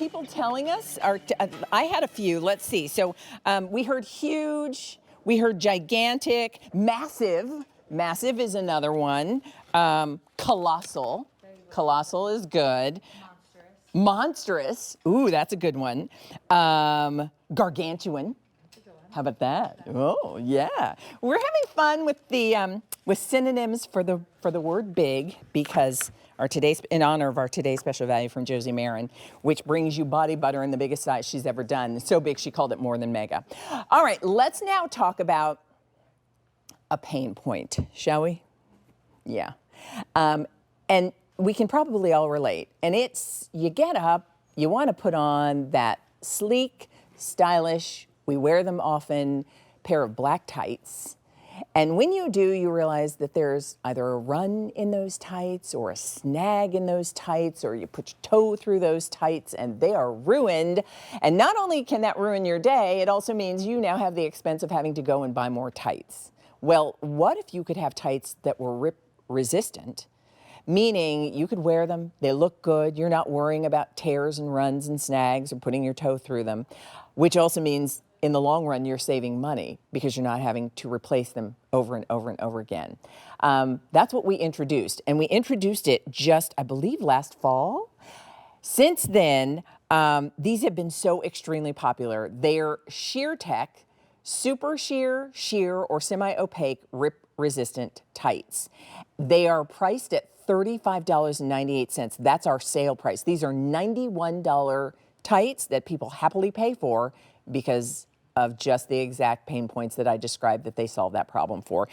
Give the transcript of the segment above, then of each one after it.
people telling us? I had a few. Let's see. So we heard huge, we heard gigantic, massive. Massive is another one. Colossal. Colossal is good. Monstrous. Ooh, that's a good one. Gargantuan. How about that? Oh, yeah. We're having fun with the with synonyms for the word big, because in honor of our today's special value from Josie Marin, which brings you body butter in the biggest size she's ever done. So big she called it more than mega. All right, let's now talk about a pain point, shall we? Yeah. And we can probably all relate. And it's, you get up, you want to put on that sleek, stylish, we wear them often, pair of black tights. And when you do, you realize that there's either a run in those tights or a snag in those tights, or you put your toe through those tights and they are ruined. And not only can that ruin your day, it also means you now have the expense of having to go and buy more tights. Well, what if you could have tights that were rip resistant? Meaning you could wear them, they look good, you're not worrying about tears and runs and snags or putting your toe through them, which also means in the long run you're saving money because you're not having to replace them over and over and over again. That's what we introduced, and we introduced it just, I believe, last fall. Since then, these have been so extremely popular. They're Sheertex, super sheer, sheer, or semi-opaque rip resistant tights. They are priced at $35.98. That's our sale price. These are $91 tights that people happily pay for because of just the exact pain points that I described that they solve that problem for.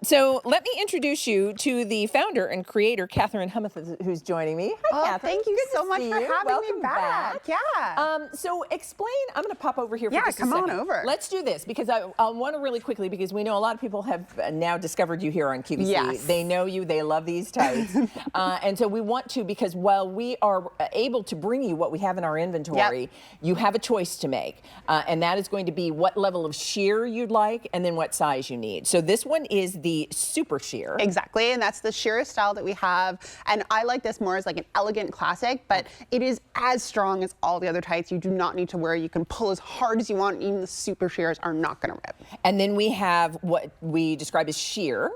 So let me introduce you to the founder and creator, Catherine Hummuth, who's joining me. Hi, Catherine. Thank you so much for having me back. Yeah. So explain, I'm going to pop over here for just a second. Yeah, come on over. Let's do this, because I want to really quickly, because we know a lot of people have now discovered you here on QVC. Yes. They know you, they love these tights. And so we want to, because while we are able to bring you what we have in our inventory, you have a choice to make. And that is going to be what level of sheer you'd like and then what size you need. So this one is the super sheer. Exactly, and that's the sheerest style that we have. And I like this more as like an elegant classic, but it is as strong as all the other tights. You do not need to worry. You can pull as hard as you want. Even the super sheers are not going to rip. And then we have what we describe as sheer.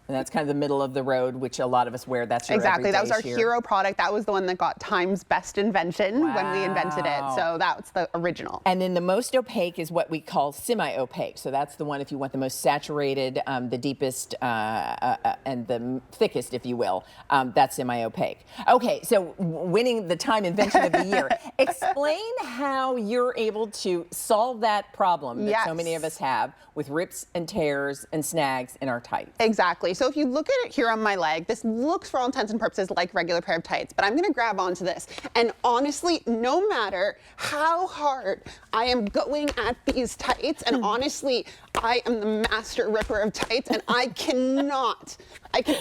And that's kind of the middle of the road, which a lot of us wear. That's your exactly. That was our sheer. hero product. That was the one that got Time's best invention when we invented it. So that's the original. And then the most opaque is what we call semi-opaque. So that's the one if you want the most saturated, the deepest, and the thickest, if you will. That's semi-opaque. Okay, so winning the Time Invention of the Year. Explain how you're able to solve that problem that so many of us have with rips and tears and snags in our tights. Exactly. So if you look at it here on my leg, this looks for all intents and purposes like regular pair of tights, but I'm going to grab onto this. And honestly, no matter how hard I am going at these tights, and honestly, I am the master ripper of tights, and I can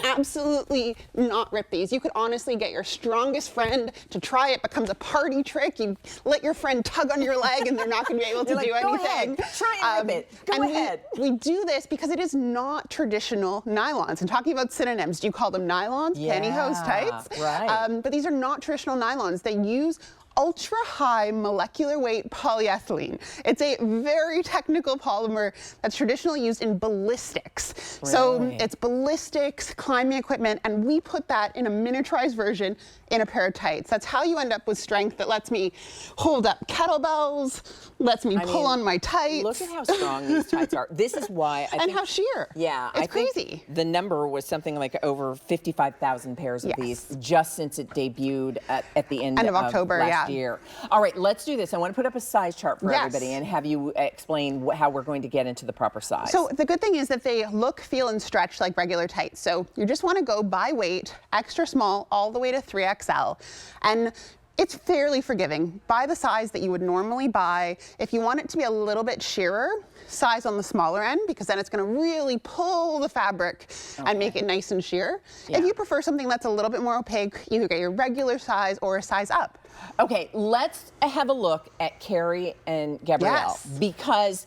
absolutely not rip these. You could honestly get your strongest friend to try it. Becomes a party trick. You let your friend tug on your leg and they're not going to be able to do anything. Ahead. Try and rip it. Go ahead. We do this because it is not traditional nylons. And talking about synonyms, do you call them nylons, pantyhose, tights? Right. But these are not traditional nylons. They use ultra high molecular weight polyethylene. It's a very technical polymer that's traditionally used in ballistics. Really? So it's ballistics, climbing equipment, and we put that in a miniaturized version in a pair of tights. That's how you end up with strength that lets me hold up kettlebells, lets me pull on my tights. Look at how strong these tights are. This is why I think, how sheer. Yeah, it's I think crazy. The number was something like over 55,000 pairs of these just since it debuted at the end of October, last year. All right, let's do this. I want to put up a size chart for everybody and have you explain how we're going to get into the proper size. So the good thing is that they look, feel, and stretch like regular tights. So you just want to go by weight, extra small, all the way to 3XL. And it's fairly forgiving. Buy the size that you would normally buy. If you want it to be a little bit sheerer, size on the smaller end, because then it's going to really pull the fabric and make it nice and sheer. If you prefer something that's a little bit more opaque, either get your regular size or a size up. Okay, let's have a look at Carrie and Gabrielle, because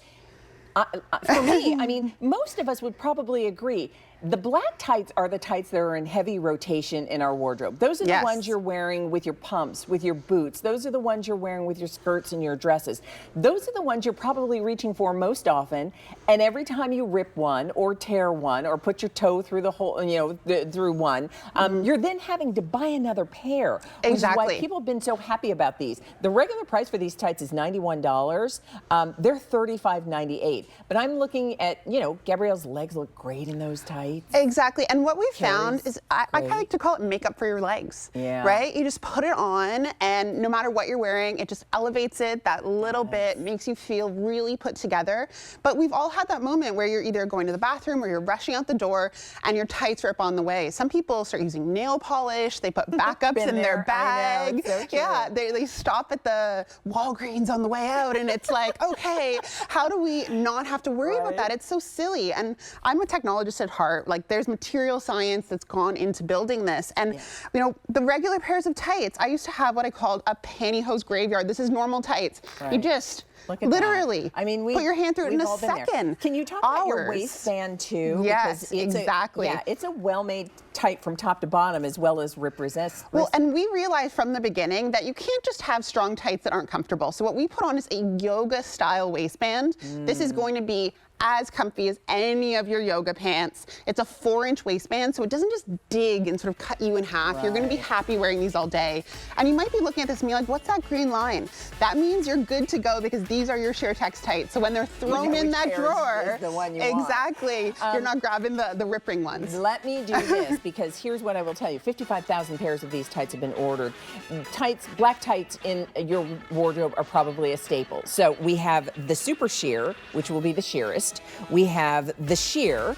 for me, I mean, most of us would probably agree, The black tights are the tights that are in heavy rotation in our wardrobe. Those are the Yes. ones you're wearing with your pumps, with your boots. Those are the ones you're wearing with your skirts and your dresses. Those are the ones you're probably reaching for most often. And every time you rip one or tear one or put your toe through the hole, through one, you're then having to buy another pair. Which is why Exactly. people have been so happy about these. The regular price for these tights is $91. They're $35.98. But I'm looking at, Gabrielle's legs look great in those tights. Exactly. And what we've found Carrie's is I kind of great. like to call it makeup for your legs. Yeah. Right? You just put it on, and no matter what you're wearing, it just elevates it that little bit, makes you feel really put together. But we've all had that moment where you're either going to the bathroom or you're rushing out the door and your tights rip on the way. Some people start using nail polish, they put backups Been in there. their I know, bag. it's so true. Yeah, they stop at the Walgreens on the way out, and it's like, okay, how do we not have to worry about that? It's so silly. And I'm a technologist at heart. Like, there's material science that's gone into building this. And, the regular pairs of tights, I used to have what I called a pantyhose graveyard. This is normal tights. You Right. just Look at literally that. I mean, put your hand through it in we've a all been there. second. Can you talk about your Hours. waistband too? Yes, Because it's exactly. It's a well-made tight from top to bottom as well as resist. Well, and we realized from the beginning that you can't just have strong tights that aren't comfortable. So what we put on is a yoga style waistband. This is going to be as comfy as any of your yoga pants. It's a 4-inch waistband, so it doesn't just dig and sort of cut you in half. You're gonna be happy wearing these all day. And you might be looking at this and be like, what's that green line? That means you're good to go because these are your Sheertex tights. So when they're thrown in which that pair drawer, is the one you want. exactly, you're not grabbing the rip ring ones. Let me do this because here's what I will tell you. 55,000 pairs of these tights have been ordered. Tights, black tights in your wardrobe are probably a staple. So we have the super sheer, which will be the sheerest. We have the sheer.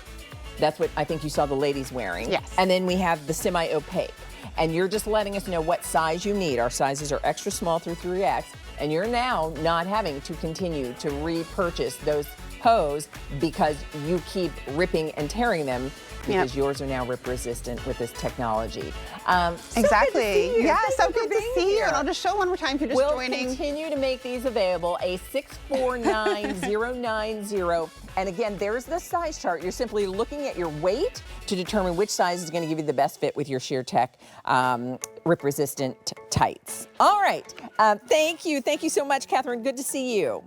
That's what I think you saw the ladies wearing. Yes. And then we have the semi-opaque. And you're just letting us know what size you need. Our sizes are extra small through 3X. And you're now not having to continue to repurchase those hose because you keep ripping and tearing them because yours are now rip resistant with this technology. Exactly. Yeah, So good to see you. And I'll just show one more time if you're just we'll joining. continue to make these available, a 649090. And again, there's the size chart. You're simply looking at your weight to determine which size is going to give you the best fit with your Sheertex rip-resistant tights. All right. Thank you. Thank you so much, Catherine. Good to see you.